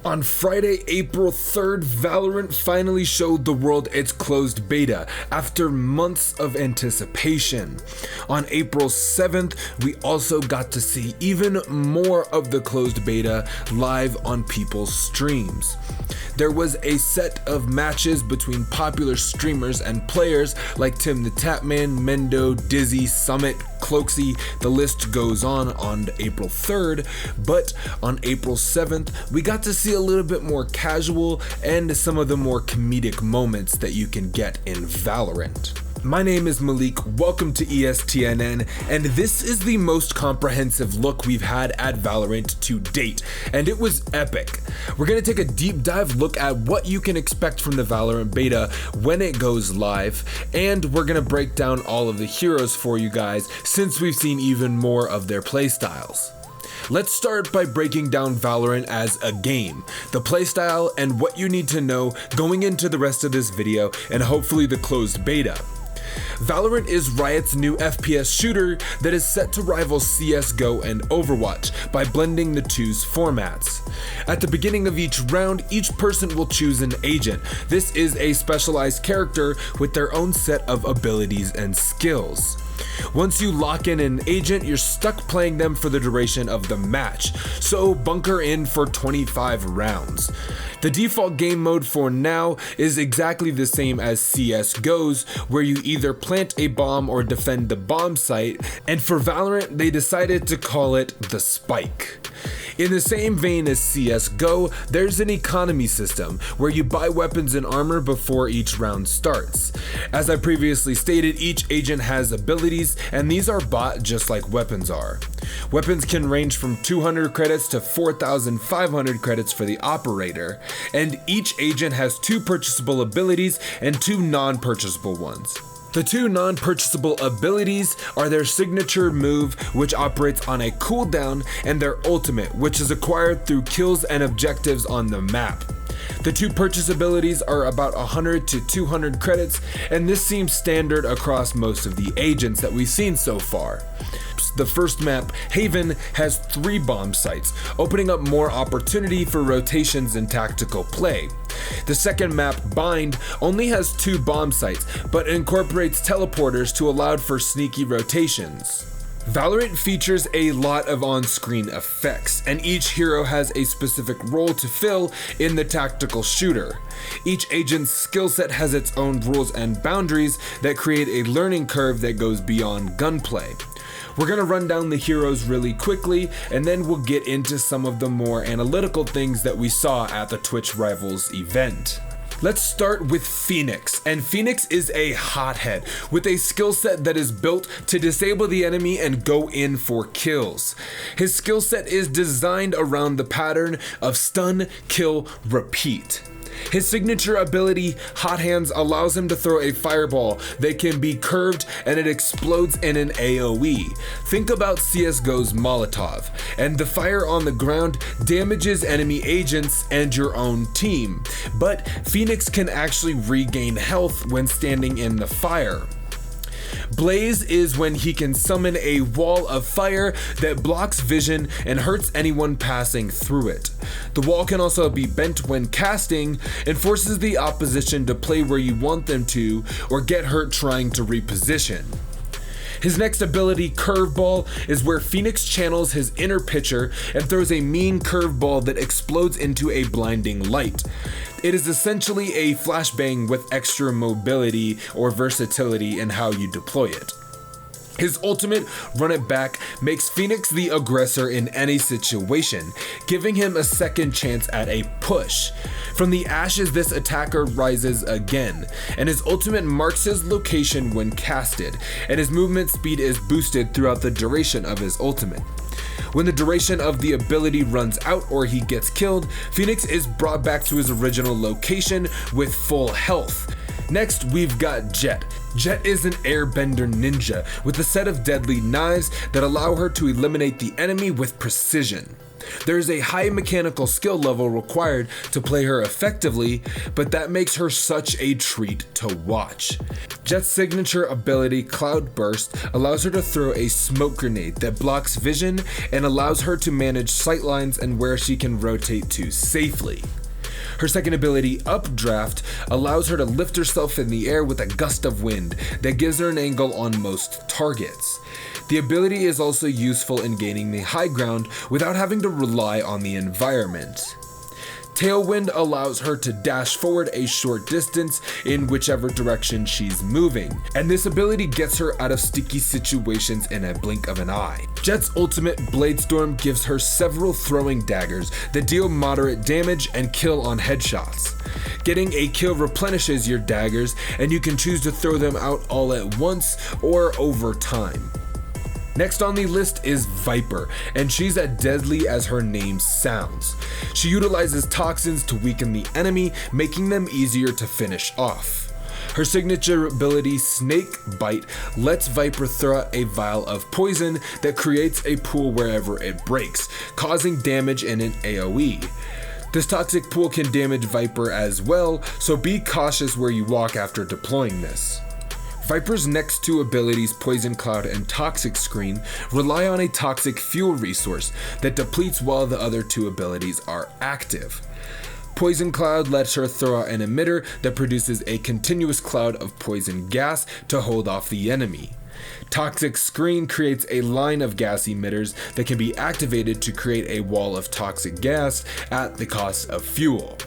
On Friday, April 3rd, Valorant finally showed the world its closed beta after months of anticipation. On April 7th, we also got to see even more of the closed beta live on people's streams. There was a set of matches between popular streamers and players like TimtheTatman, Mendo, Dizzy, Summit, Cloaksy, the list goes on April 3rd, but on April 7th, we got to see a little bit more casual and some of the more comedic moments that you can get in Valorant. My name is Malik, welcome to ESTNN, and this is the most comprehensive look we've had at Valorant to date, and it was epic. We're going to take a deep dive look at what you can expect from the Valorant beta when it goes live, and we're going to break down all of the heroes for you guys since we've seen even more of their playstyles. Let's start by breaking down Valorant as a game, the playstyle, and what you need to know going into the rest of this video and hopefully the closed beta. Valorant is Riot's new FPS shooter that is set to rival CSGO and Overwatch by blending the two's formats. At the beginning of each round, each person will choose an agent. This is a specialized character with their own set of abilities and skills. Once you lock in an agent, you're stuck playing them for the duration of the match, so bunker in for 25 rounds. The default game mode for now is exactly the same as CSGO's, where you either plant a bomb or defend the bomb site, and for Valorant they decided to call it the Spike. In the same vein as CSGO, there's an economy system where you buy weapons and armor before each round starts. As I previously stated, each agent has abilities, and these are bought just like weapons are. Weapons can range from 200 credits to 4,500 credits for the operator, and each agent has 2 purchasable abilities and 2 non-purchasable ones. The 2 non-purchasable abilities are their signature move, which operates on a cooldown, and their ultimate, which is acquired through kills and objectives on the map. The 2 purchase abilities are about 100 to 200 credits, and this seems standard across most of the agents that we've seen so far. The first map, Haven, has 3 bomb sites, opening up more opportunity for rotations and tactical play. The second map, Bind, only has 2 bomb sites, but incorporates teleporters to allow for sneaky rotations. Valorant features a lot of on-screen effects, and each hero has a specific role to fill in the tactical shooter. Each agent's skill set has its own rules and boundaries that create a learning curve that goes beyond gunplay. We're going to run down the heroes really quickly, and then we'll get into some of the more analytical things that we saw at the Twitch Rivals event. Let's start with Phoenix, and Phoenix is a hothead with a skill set that is built to disable the enemy and go in for kills. His skill set is designed around the pattern of stun, kill, repeat. His signature ability, Hot Hands, allows him to throw a fireball that can be curved and it explodes in an AoE. Think about CSGO's Molotov, and the fire on the ground damages enemy agents and your own team, but Phoenix can actually regain health when standing in the fire. Blaze is when he can summon a wall of fire that blocks vision and hurts anyone passing through it. The wall can also be bent when casting and forces the opposition to play where you want them to or get hurt trying to reposition. His next ability, Curveball, is where Phoenix channels his inner pitcher and throws a mean curveball that explodes into a blinding light. It is essentially a flashbang with extra mobility or versatility in how you deploy it. His ultimate, Run It Back, makes Phoenix the aggressor in any situation, giving him a second chance at a push. From the ashes, this attacker rises again, and his ultimate marks his location when casted, and his movement speed is boosted throughout the duration of his ultimate. When the duration of the ability runs out or he gets killed, Phoenix is brought back to his original location with full health. Next, we've got Jett. Jett is an airbender ninja with a set of deadly knives that allow her to eliminate the enemy with precision. There is a high mechanical skill level required to play her effectively, but that makes her such a treat to watch. Jett's signature ability, Cloud Burst, allows her to throw a smoke grenade that blocks vision and allows her to manage sightlines and where she can rotate to safely. Her second ability, Updraft, allows her to lift herself in the air with a gust of wind that gives her an angle on most targets. The ability is also useful in gaining the high ground without having to rely on the environment. Tailwind allows her to dash forward a short distance in whichever direction she's moving, and this ability gets her out of sticky situations in a blink of an eye. Jett's ultimate, Bladestorm, gives her several throwing daggers that deal moderate damage and kill on headshots. Getting a kill replenishes your daggers, and you can choose to throw them out all at once or over time. Next on the list is Viper, and she's as deadly as her name sounds. She utilizes toxins to weaken the enemy, making them easier to finish off. Her signature ability, Snake Bite, lets Viper throw out a vial of poison that creates a pool wherever it breaks, causing damage in an AoE. This toxic pool can damage Viper as well, so be cautious where you walk after deploying this. Viper's next two abilities, Poison Cloud and Toxic Screen, rely on a toxic fuel resource that depletes while the other two abilities are active. Poison Cloud lets her throw out an emitter that produces a continuous cloud of poison gas to hold off the enemy. Toxic Screen creates a line of gas emitters that can be activated to create a wall of toxic gas at the cost of fuel.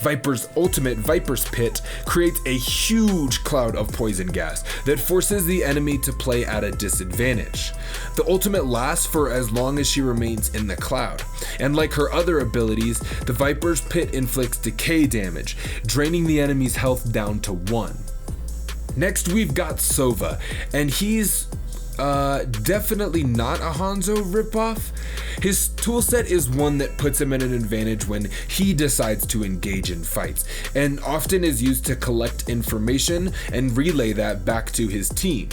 Viper's ultimate, Viper's Pit, creates a huge cloud of poison gas that forces the enemy to play at a disadvantage. The ultimate lasts for as long as she remains in the cloud, and like her other abilities, the Viper's Pit inflicts decay damage, draining the enemy's health down to 1. Next we've got Sova, and he's definitely not a Hanzo ripoff. His toolset is one that puts him at an advantage when he decides to engage in fights, and often is used to collect information and relay that back to his team.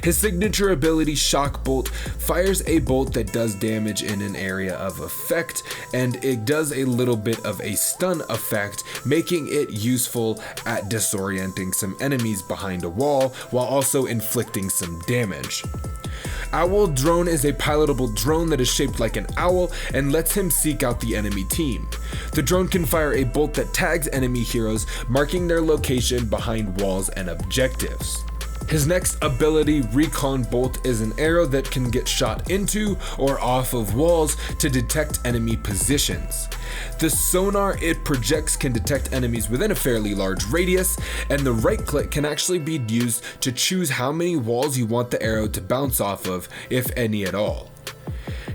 His signature ability, Shock Bolt, fires a bolt that does damage in an area of effect, and it does a little bit of a stun effect, making it useful at disorienting some enemies behind a wall while also inflicting some damage. Owl Drone is a pilotable drone that is shaped like an owl and lets him seek out the enemy team. The drone can fire a bolt that tags enemy heroes, marking their location behind walls and objectives. His next ability, Recon Bolt, is an arrow that can get shot into or off of walls to detect enemy positions. The sonar it projects can detect enemies within a fairly large radius, and the right click can actually be used to choose how many walls you want the arrow to bounce off of, if any at all.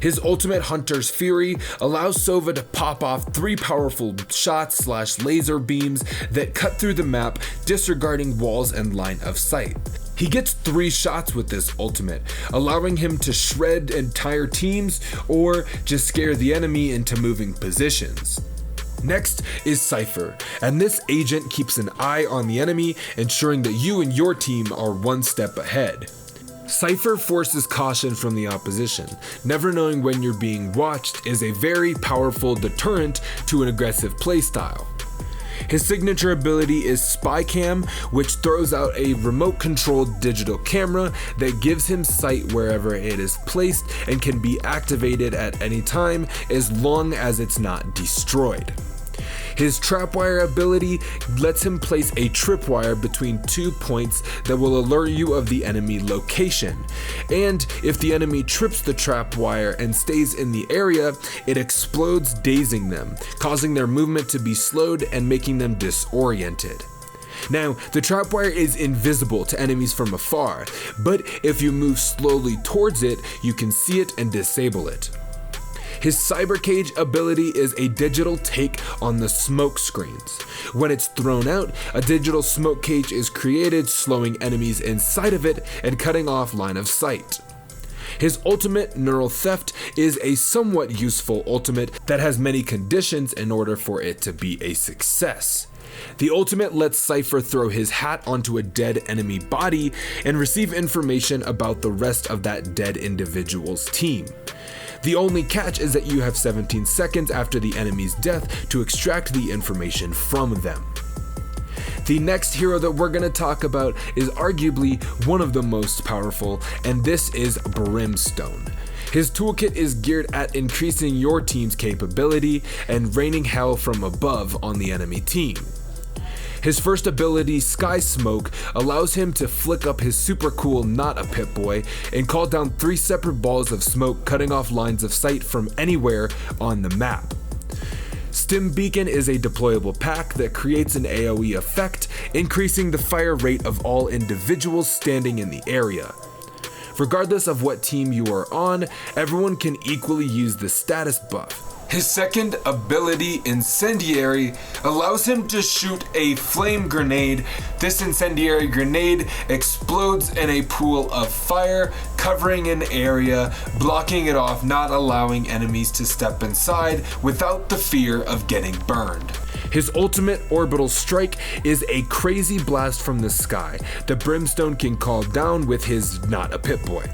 His ultimate, Hunter's Fury, allows Sova to pop off 3 powerful shots / laser beams that cut through the map, disregarding walls and line of sight. He gets 3 shots with this ultimate, allowing him to shred entire teams or just scare the enemy into moving positions. Next is Cypher, and this agent keeps an eye on the enemy, ensuring that you and your team are one step ahead. Cypher forces caution from the opposition. Never knowing when you're being watched is a very powerful deterrent to an aggressive playstyle. His signature ability is Spy Cam, which throws out a remote-controlled digital camera that gives him sight wherever it is placed and can be activated at any time as long as it's not destroyed. His Trapwire ability lets him place a tripwire between 2 points that will alert you of the enemy location, and if the enemy trips the trapwire and stays in the area, it explodes, dazing them, causing their movement to be slowed and making them disoriented. Now, the trapwire is invisible to enemies from afar, but if you move slowly towards it, you can see it and disable it. His Cyber Cage ability is a digital take on the smoke screens. When it's thrown out, a digital smoke cage is created, slowing enemies inside of it and cutting off line of sight. His ultimate, Neural Theft, is a somewhat useful ultimate that has many conditions in order for it to be a success. The ultimate lets Cypher throw his hat onto a dead enemy body and receive information about the rest of that dead individual's team. The only catch is that you have 17 seconds after the enemy's death to extract the information from them. The next hero that we're going to talk about is arguably one of the most powerful, and this is Brimstone. His toolkit is geared at increasing your team's capability and raining hell from above on the enemy team. His first ability, Sky Smoke, allows him to flick up his super cool Not a Pip-Boy and call down 3 separate balls of smoke, cutting off lines of sight from anywhere on the map. Stim Beacon is a deployable pack that creates an AoE effect, increasing the fire rate of all individuals standing in the area. Regardless of what team you are on, everyone can equally use the status buff. His second ability, Incendiary, allows him to shoot a flame grenade. This incendiary grenade explodes in a pool of fire, covering an area, blocking it off, not allowing enemies to step inside without the fear of getting burned. His ultimate orbital strike is a crazy blast from the sky that Brimstone can call down with his Not a Pip-Boy.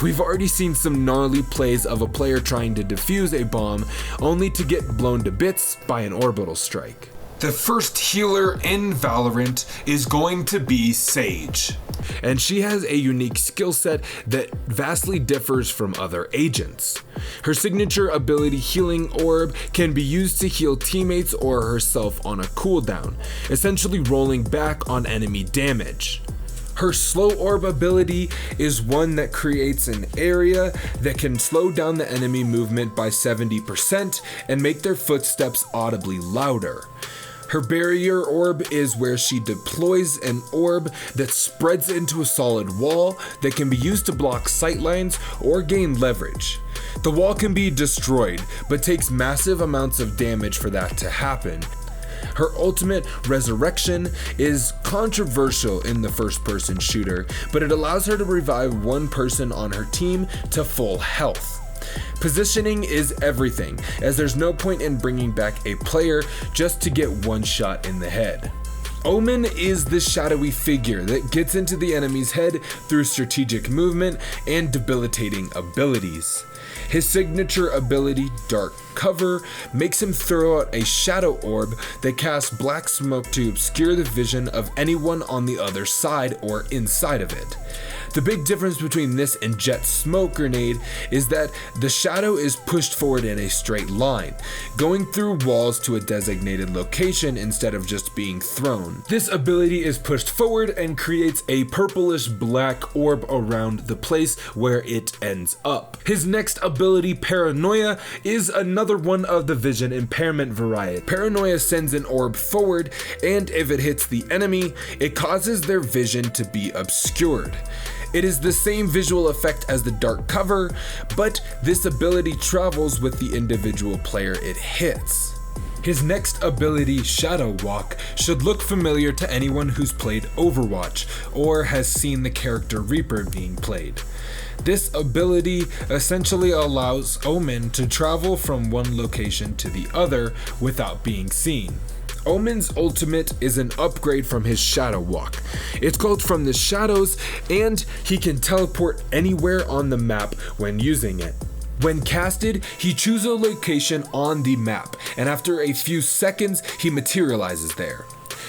We've already seen some gnarly plays of a player trying to defuse a bomb only to get blown to bits by an orbital strike. The first healer in Valorant is going to be Sage, and she has a unique skill set that vastly differs from other agents. Her signature ability, Healing Orb, can be used to heal teammates or herself on a cooldown, essentially rolling back on enemy damage. Her Slow Orb ability is one that creates an area that can slow down the enemy movement by 70% and make their footsteps audibly louder. Her Barrier Orb is where she deploys an orb that spreads into a solid wall that can be used to block sightlines or gain leverage. The wall can be destroyed, but takes massive amounts of damage for that to happen. Her ultimate, Resurrection, is controversial in the first-person shooter, but it allows her to revive one person on her team to full health. Positioning is everything, as there's no point in bringing back a player just to get one shot in the head. Omen is the shadowy figure that gets into the enemy's head through strategic movement and debilitating abilities. His signature ability, Dark Cover, makes him throw out a shadow orb that casts black smoke to obscure the vision of anyone on the other side or inside of it. The big difference between this and Jet Smoke Grenade is that the shadow is pushed forward in a straight line, going through walls to a designated location instead of just being thrown. This ability is pushed forward and creates a purplish black orb around the place where it ends up. His next ability, Paranoia, is another one of the vision impairment variety. Paranoia sends an orb forward, and if it hits the enemy, it causes their vision to be obscured. It is the same visual effect as the Dark Cover, but this ability travels with the individual player it hits. His next ability, Shadow Walk, should look familiar to anyone who's played Overwatch or has seen the character Reaper being played. This ability essentially allows Omen to travel from one location to the other without being seen. Omen's ultimate is an upgrade from his Shadow Walk. It's called From the Shadows, and he can teleport anywhere on the map when using it. When casted, he chooses a location on the map, and after a few seconds, he materializes there.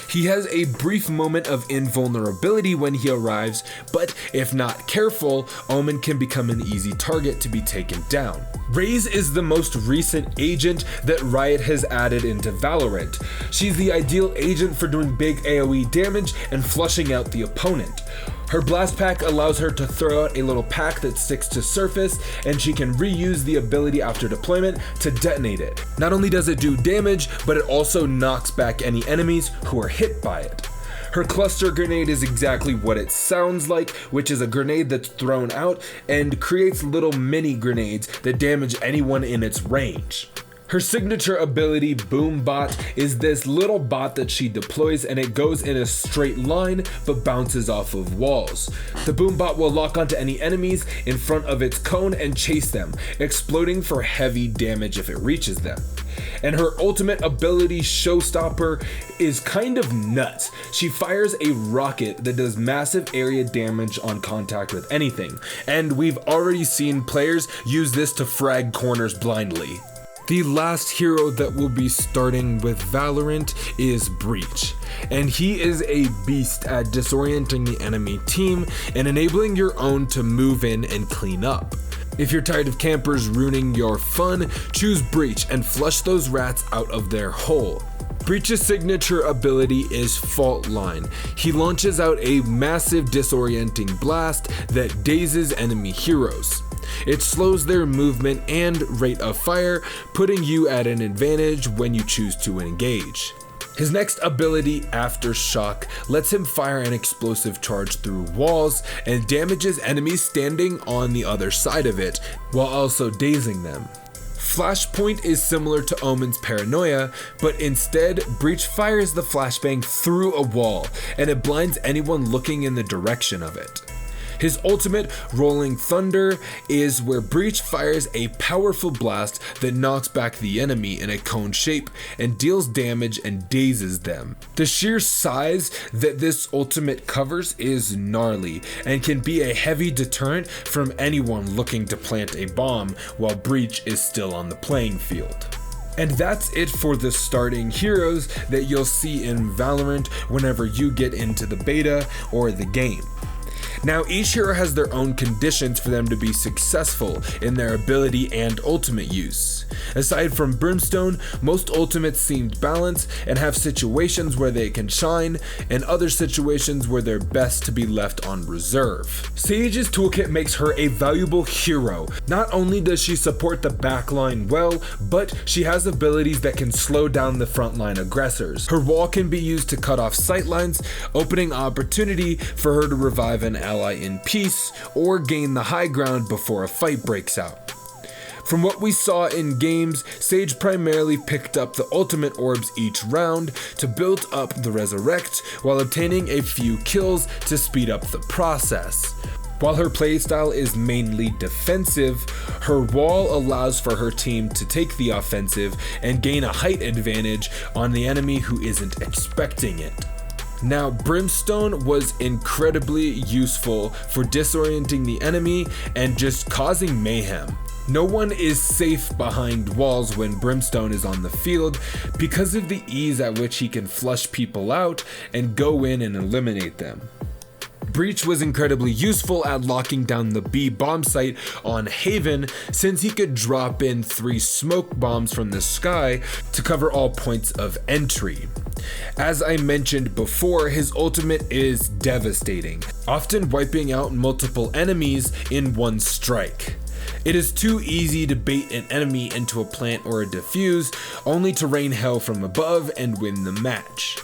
He has a brief moment of invulnerability when he arrives, but if not careful, Omen can become an easy target to be taken down. Raze is the most recent agent that Riot has added into Valorant. She's the ideal agent for doing big AoE damage and flushing out the opponent. Her blast pack allows her to throw out a little pack that sticks to surface, and she can reuse the ability after deployment to detonate it. Not only does it do damage, but it also knocks back any enemies who are hit by it. Her cluster grenade is exactly what it sounds like, which is a grenade that's thrown out and creates little mini grenades that damage anyone in its range. Her signature ability, Boom Bot, is this little bot that she deploys, and it goes in a straight line but bounces off of walls. The Boom Bot will lock onto any enemies in front of its cone and chase them, exploding for heavy damage if it reaches them. And her ultimate ability, Showstopper, is kind of nuts. She fires a rocket that does massive area damage on contact with anything, and we've already seen players use this to frag corners blindly. The last hero that will be starting with Valorant is Breach, and he is a beast at disorienting the enemy team and enabling your own to move in and clean up. If you're tired of campers ruining your fun, choose Breach and flush those rats out of their hole. Breach's signature ability is Fault Line. He launches out a massive disorienting blast that dazes enemy heroes. It slows their movement and rate of fire, putting you at an advantage when you choose to engage. His next ability, Aftershock, lets him fire an explosive charge through walls and damages enemies standing on the other side of it, while also dazing them. Flashpoint is similar to Omen's Paranoia, but instead, Breach fires the flashbang through a wall, and it blinds anyone looking in the direction of it. His ultimate, Rolling Thunder, is where Breach fires a powerful blast that knocks back the enemy in a cone shape and deals damage and dazes them. The sheer size that this ultimate covers is gnarly and can be a heavy deterrent from anyone looking to plant a bomb while Breach is still on the playing field. And that's it for the starting heroes that you'll see in Valorant whenever you get into the beta or the game. Now, each hero has their own conditions for them to be successful in their ability and ultimate use. Aside from Brimstone, most ultimates seem balanced and have situations where they can shine, and other situations where they're best to be left on reserve. Sage's toolkit makes her a valuable hero. Not only does she support the backline well, but she has abilities that can slow down the frontline aggressors. Her wall can be used to cut off sightlines, opening opportunity for her to revive an ally in peace or gain the high ground before a fight breaks out. From what we saw in games, Sage primarily picked up the ultimate orbs each round to build up the resurrect while obtaining a few kills to speed up the process. While her playstyle is mainly defensive, her wall allows for her team to take the offensive and gain a height advantage on the enemy who isn't expecting it. Now, Brimstone was incredibly useful for disorienting the enemy and just causing mayhem. No one is safe behind walls when Brimstone is on the field because of the ease at which he can flush people out and go in and eliminate them. Breach was incredibly useful at locking down the B bomb site on Haven since he could drop in 3 smoke bombs from the sky to cover all points of entry. As I mentioned before, his ultimate is devastating, often wiping out multiple enemies in one strike. It is too easy to bait an enemy into a plant or a defuse, only to rain hell from above and win the match.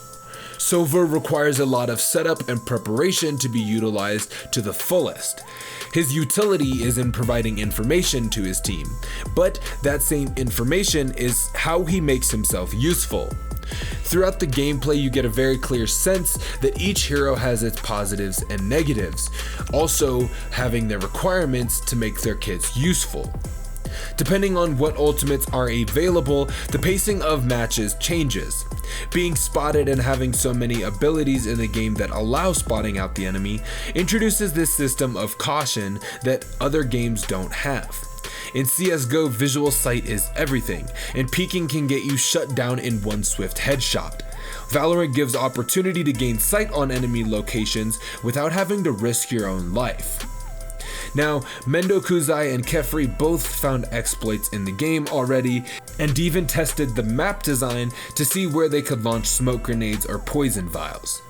Sova requires a lot of setup and preparation to be utilized to the fullest. His utility is in providing information to his team, but that same information is how he makes himself useful. Throughout the gameplay, you get a very clear sense that each hero has its positives and negatives, also having their requirements to make their kits useful. Depending on what ultimates are available, the pacing of matches changes. Being spotted and having so many abilities in the game that allow spotting out the enemy introduces this system of caution that other games don't have. In CSGO, visual sight is everything, and peeking can get you shut down in one swift headshot. Valorant gives opportunity to gain sight on enemy locations without having to risk your own life. Now, Mendokusaii and Kephrii both found exploits in the game already, and even tested the map design to see where they could launch smoke grenades or poison vials.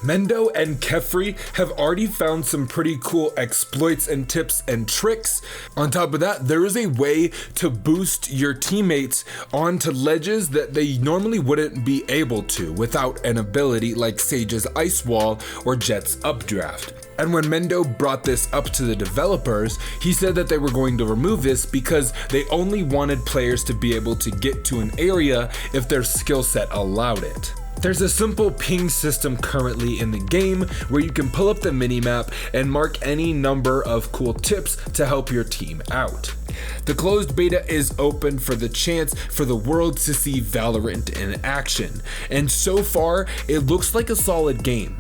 Mendo and Kephrii have already found some pretty cool exploits and tips and tricks. On top of that, there is a way to boost your teammates onto ledges that they normally wouldn't be able to without an ability like Sage's Ice Wall or Jett's Updraft. And when Mendo brought this up to the developers, he said that they were going to remove this because they only wanted players to be able to get to an area if their skill set allowed it. There's a simple ping system currently in the game where you can pull up the minimap and mark any number of cool tips to help your team out. The closed beta is open for the chance for the world to see Valorant in action, and so far it looks like a solid game.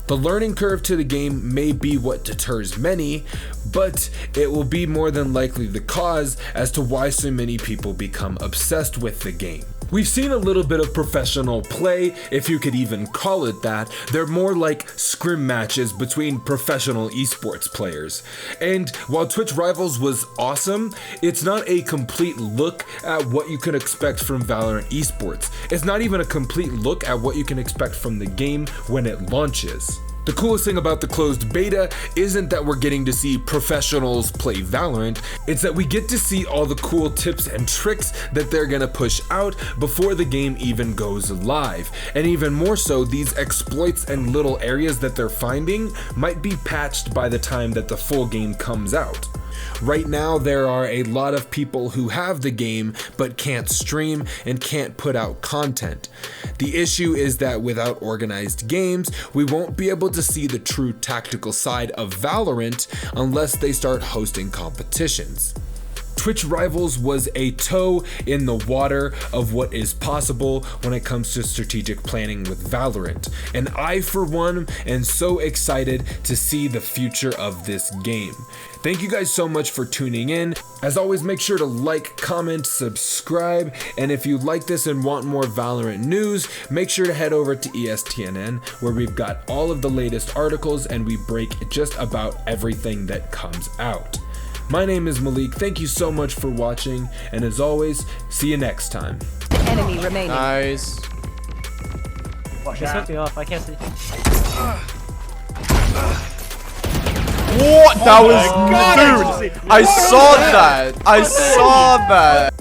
The learning curve to the game may be what deters many, but it will be more than likely the cause as to why so many people become obsessed with the game. We've seen a little bit of professional play, if you could even call it that. They're more like scrim matches between professional esports players. And while Twitch Rivals was awesome, it's not a complete look at what you can expect from Valorant esports. It's not even a complete look at what you can expect from the game when it launches. The coolest thing about the closed beta isn't that we're getting to see professionals play Valorant, it's that we get to see all the cool tips and tricks that they're gonna push out before the game even goes live. And even more so, these exploits and little areas that they're finding might be patched by the time that the full game comes out. Right now, there are a lot of people who have the game but can't stream and can't put out content. The issue is that without organized games, we won't be able to see the true tactical side of Valorant unless they start hosting competitions. Twitch Rivals was a toe in the water of what is possible when it comes to strategic planning with Valorant, and I for one am so excited to see the future of this game. Thank you guys so much for tuning in. As always, make sure to like, comment, subscribe, and if you like this and want more Valorant news, make sure to head over to ESTNN where we've got all of the latest articles and we break just about everything that comes out. My name is Malik, thank you so much for watching, and as always, see you next time. Enemy remaining. Nice. Just hooked me off, I can't see. What? That was... Dude, I saw that. I saw that.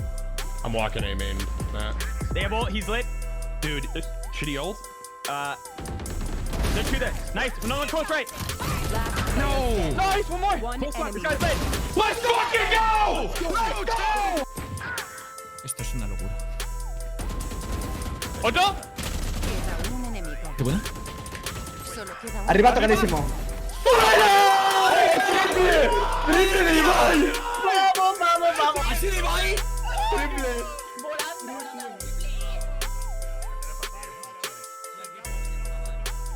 I'm walking A main, Matt. They have ult, he's lit. Dude, should he ult? There's two there. Nice, another one close right. No! Nice, one more. One Full slap, this enemy. guy's lit. Let's fucking go! Let's go! Esto es una locura. ¿Otro? Queda un enemigo. ¿Qué buena? Solo queda un. Arriba, tocadísimo. ¡Triple de Ibai! Vamos, vamos, vamos. ¡Así de Ibai! ¡Triple!